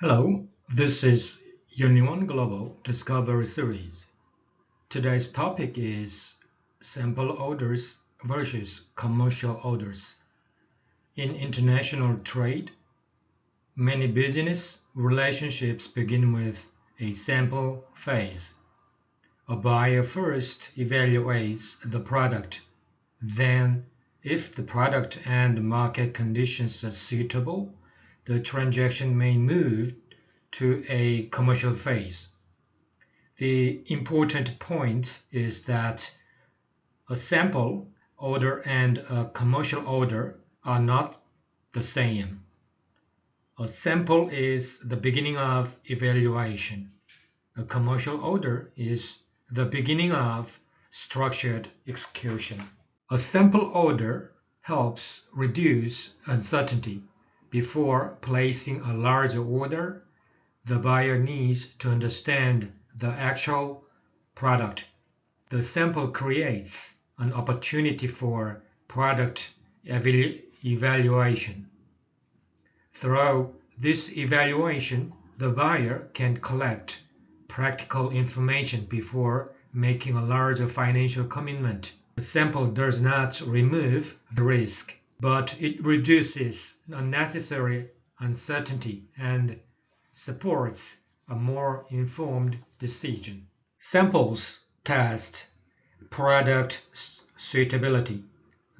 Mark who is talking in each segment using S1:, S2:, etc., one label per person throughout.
S1: Hello, this is UNIONE Global Discovery Series. Today's topic is sample orders versus commercial orders. In international trade, many business relationships begin with a sample phase. A buyer first evaluates the product. Then, if the product and market conditions are suitable, the transaction may move to a commercial phase. The important point is that a sample order and a commercial order are not the same. A sample is the beginning of evaluation. A commercial order is the beginning of structured execution. A sample order helps reduce uncertainty. Before placing a larger order, the buyer needs to understand the actual product. The sample creates an opportunity for product evaluation. Through this evaluation, the buyer can collect practical information before making a larger financial commitment. The sample does not remove the risk, but it reduces unnecessary uncertainty and supports a more informed decision. Samples test product suitability.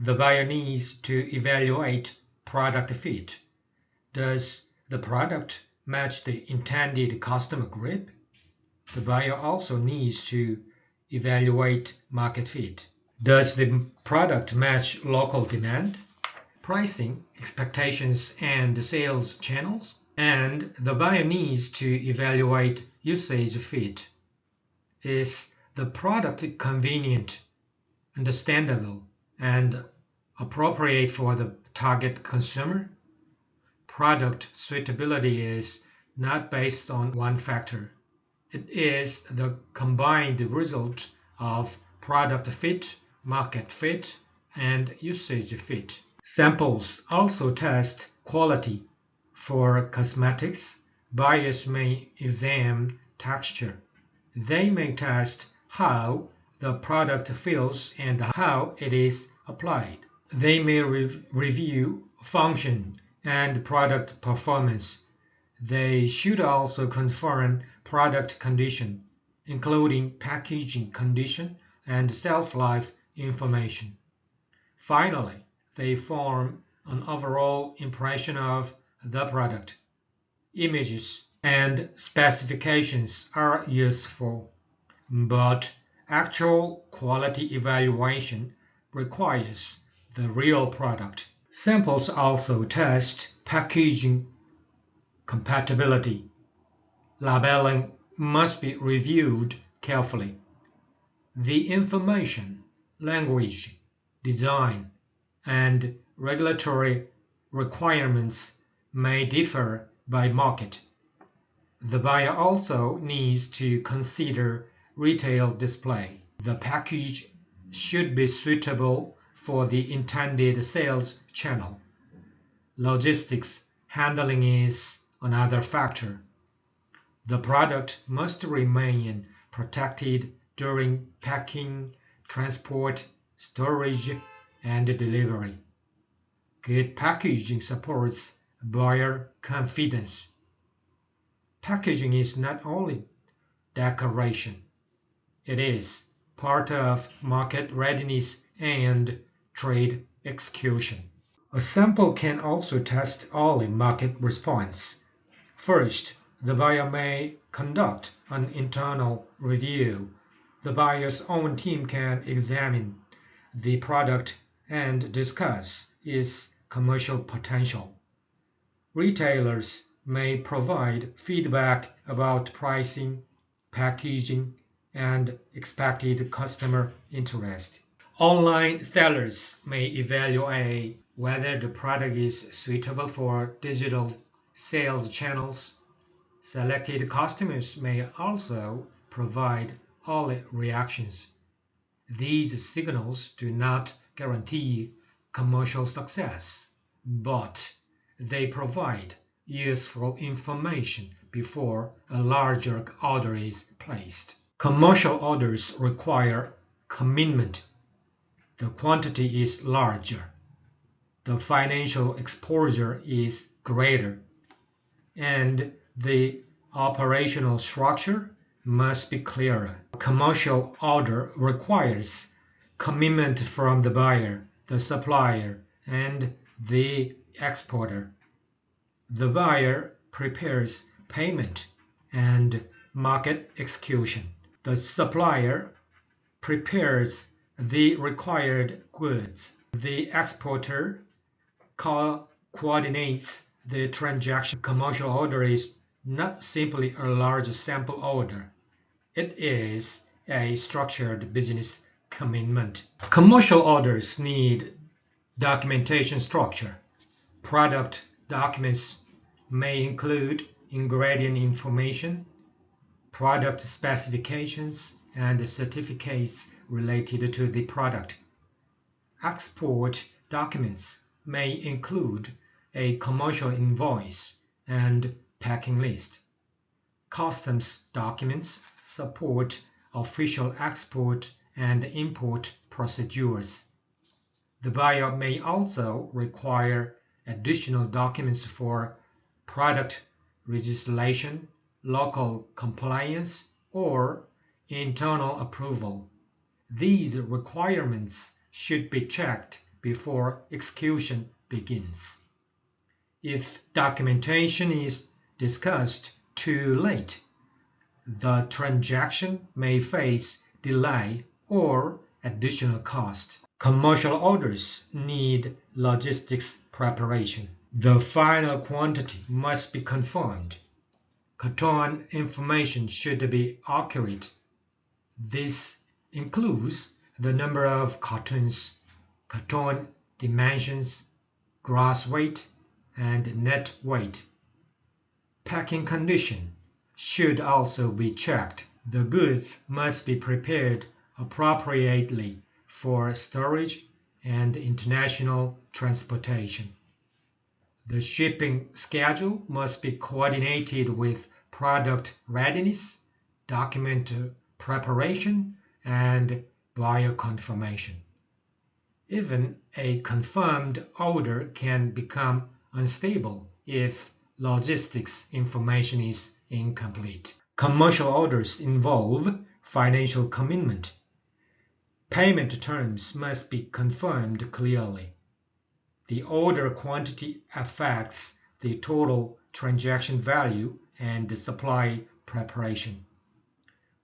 S1: The buyer needs to evaluate product fit. Does the product match the intended customer group? The buyer also needs to evaluate market fit. Does the product match local demand, pricing, expectations, and sales channels? And the buyer needs to evaluate usage fit. Is the product convenient, understandable, and appropriate for the target consumer? Product suitability is not based on one factor. It is the combined result of product fit, market fit, and usage fit. Samples also test quality. For cosmetics, buyers may examine texture. They may test how the product feels and how it is applied. They may review function and product performance. They should also confirm product condition, including packaging condition and shelf-life information. Finally, they form an overall impression of the product. Images and specifications are useful, but actual quality evaluation requires the real product. Samples also test packaging compatibility. Labeling must be reviewed carefully. The information, language, design, and regulatory requirements may differ by market. The buyer also needs to consider retail display. The package should be suitable for the intended sales channel. Logistics handling is another factor. The product must remain protected during packing, transport, storage, and delivery. Good packaging supports buyer confidence. Packaging is not only decoration, it is part of market readiness and trade execution. A sample can also test early market response. First, the buyer may conduct an internal review. The buyer's own team can examine the product and discuss its commercial potential. Retailers may provide feedback about pricing, packaging, and expected customer interest. Online sellers may evaluate whether the product is suitable for digital sales channels. Selected customers may also provide early reactions. These signals do not guarantee commercial success, but they provide useful information before a larger order is placed. Commercial orders require commitment. The quantity is larger. The financial exposure is greater. And the operational structure must be clearer. A commercial order requires commitment from the buyer, the supplier, and the exporter. The buyer prepares payment and market execution. The supplier prepares the required goods. The exporter coordinates the transaction. Commercial order is not simply a large sample order. It is a structured business commitment. Commercial orders need documentation structure. Product documents may include ingredient information, product specifications, and certificates related to the product. Export documents may include a commercial invoice and packing list. Customs documents support official export and import procedures. The buyer may also require additional documents for product registration, local compliance, or internal approval. These requirements should be checked before execution begins. If documentation is discussed too late, the transaction may face delay or additional cost. Commercial orders need logistics preparation. The final quantity must be confirmed. Carton information should be accurate. This includes the number of cartons, carton dimensions, gross weight, and net weight. Packing condition should also be checked. The goods must be prepared appropriately for storage and international transportation. The shipping schedule must be coordinated with product readiness, document preparation, and buyer confirmation. Even a confirmed order can become unstable if logistics information is incomplete. Commercial orders involve financial commitment. Payment terms must be confirmed clearly. The order quantity affects the total transaction value and the supply preparation.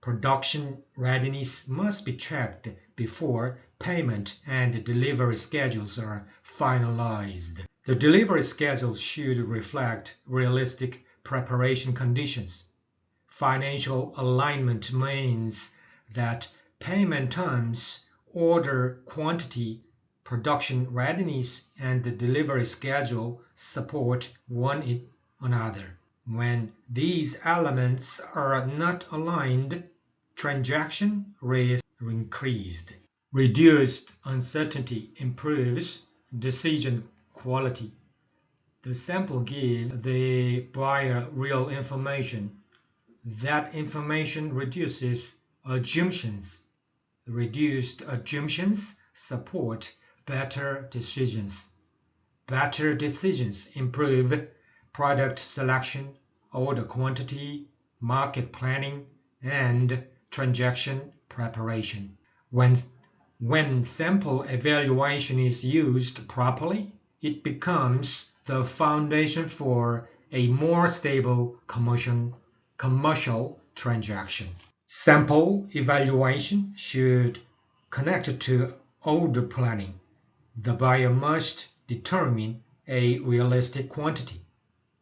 S1: Production readiness must be checked before payment and delivery schedules are finalized. The delivery schedule should reflect realistic preparation conditions. Financial alignment means that payment terms, order quantity, production readiness, and the delivery schedule support one another. When these elements are not aligned, transaction risk increased. Reduced uncertainty improves decision quality. The sample gives the buyer real information. That information reduces assumptions. Reduced assumptions support better decisions. Better decisions improve product selection, order quantity, market planning, and transaction preparation. When sample evaluation is used properly, it becomes the foundation for a more stable commercial transaction. Sample evaluation should connect to order planning. The buyer must determine a realistic quantity.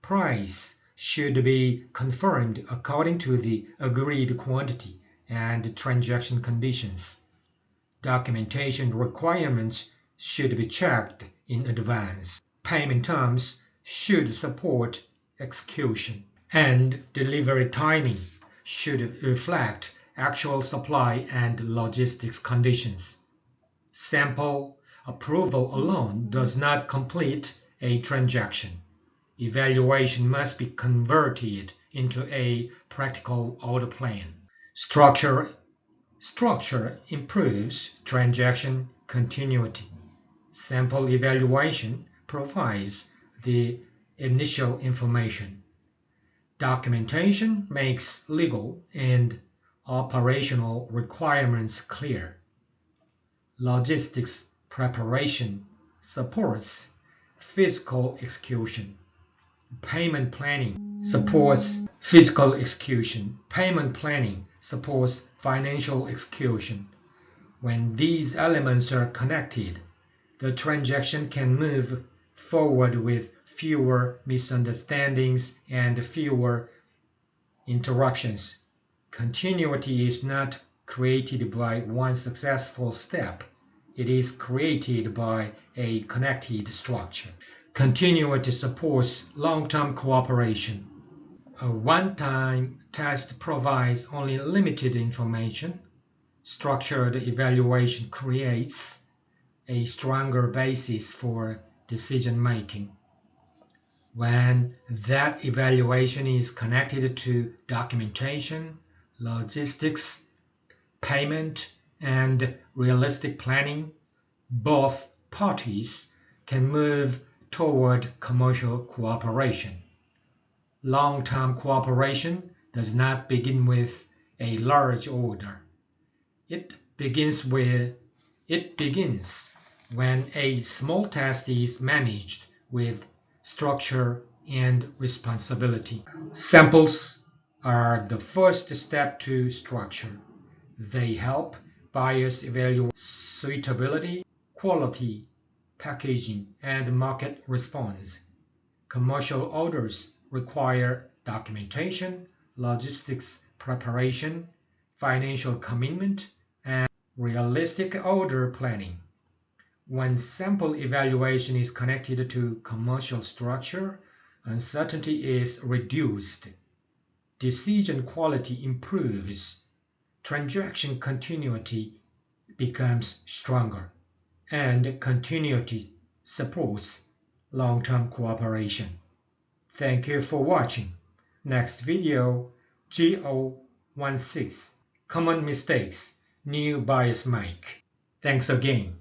S1: Price should be confirmed according to the agreed quantity and transaction conditions. Documentation requirements should be checked in advance. Payment terms should support execution. And delivery timing should reflect actual supply and logistics conditions. Sample approval alone does not complete a transaction. evaluation must be converted into a practical order plan. Structure improves transaction continuity. Sample evaluation provides the initial information. Documentation makes legal and operational requirements clear. Logistics preparation supports physical execution. Payment planning supports physical execution. Payment planning supports financial execution. When these elements are connected, the transaction can move forward with fewer misunderstandings and fewer interruptions. Continuity is not created by one successful step. It is created by a connected structure. Continuity supports long-term cooperation. A one-time test provides only limited information. Structured evaluation creates a stronger basis for decision-making. When that evaluation is connected to documentation, logistics, payment, and realistic planning, both parties can move toward commercial cooperation. Long-term cooperation does not begin with a large order. It begins when a small test is managed with structure and responsibility. Samples are the first step to structure. They help buyers evaluate suitability, quality, packaging, and market response. Commercial orders require documentation, logistics preparation, financial commitment, and realistic order planning. When sample evaluation is connected to commercial structure, uncertainty is reduced, decision quality improves, transaction continuity becomes stronger, and continuity supports long-term cooperation. Thank you for watching. Next video, G016, Common Mistakes New Buyers Make. Thanks again.